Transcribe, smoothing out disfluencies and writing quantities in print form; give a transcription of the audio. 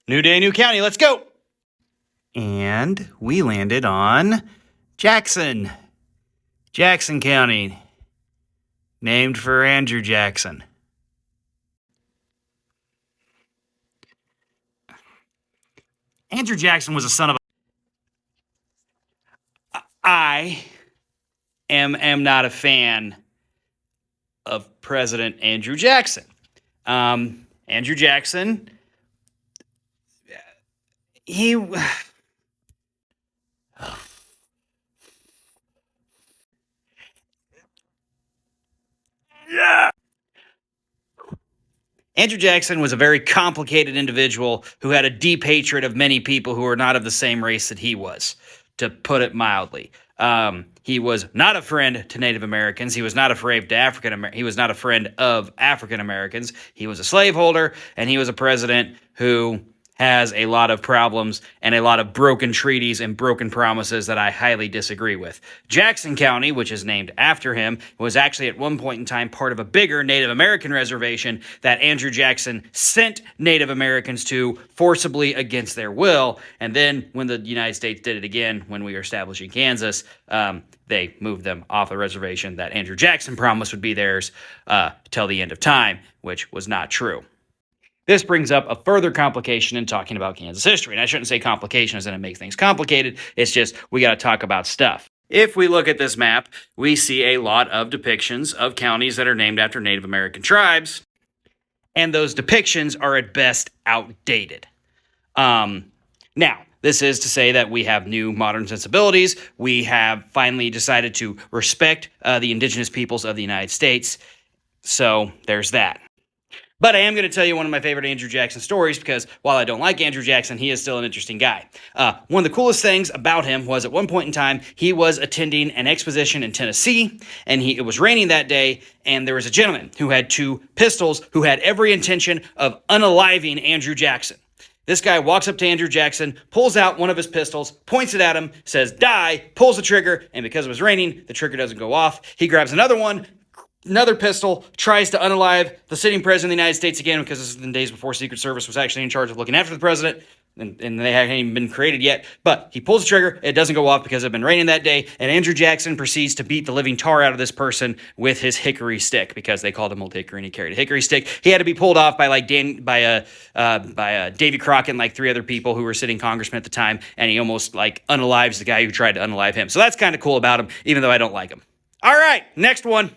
New day, new county. Let's go. And we landed on Jackson. Jackson County. Named for Andrew Jackson. Andrew Jackson was a son of a... I am not a fan of President Andrew Jackson. Andrew Jackson, he... Yeah. Andrew Jackson was a very complicated individual who had a deep hatred of many people who were not of the same race that he was, to put it mildly. He was not a friend to Native Americans. He was not a friend to He was not a friend of African Americans. He was a slaveholder, and he was a president who has a lot of problems and a lot of broken treaties and broken promises that I highly disagree with. Jackson County, which is named after him, was actually at one point in time part of a bigger Native American reservation that Andrew Jackson sent Native Americans to forcibly against their will. And then when the United States did it again, when we were establishing Kansas, they moved them off the reservation that Andrew Jackson promised would be theirs till the end of time, which was not true. This brings up a further complication in talking about Kansas history. And I shouldn't say complication as in it makes things complicated. It's just we got to talk about stuff. If we look at this map, we see a lot of depictions of counties that are named after Native American tribes. And those depictions are at best outdated. Now, this is to say that we have new modern sensibilities. We have finally decided to respect the indigenous peoples of the United States. So there's that. But I am going to tell you one of my favorite Andrew Jackson stories because while I don't like Andrew Jackson, he is still an interesting guy. One of the coolest things about him was at one point in time, he was attending an exposition in Tennessee, and it was raining that day, and there was a gentleman who had 2 pistols who had every intention of unaliving Andrew Jackson. This guy walks up to Andrew Jackson, pulls out one of his pistols, points it at him, says, "Die," pulls the trigger, and because it was raining, the trigger doesn't go off. He grabs another pistol, tries to unalive the sitting president of the United States again because this is the days before Secret Service was actually in charge of looking after the president, and they hadn't even been created yet. But he pulls the trigger, it doesn't go off because it had been raining that day, and Andrew Jackson proceeds to beat the living tar out of this person with his hickory stick because they called him Old Hickory and he carried a hickory stick. He had to be pulled off by Davy Crockett and like 3 other people who were sitting congressmen at the time, and he almost unalives the guy who tried to unalive him. So that's kind of cool about him, even though I don't like him. All right, next one.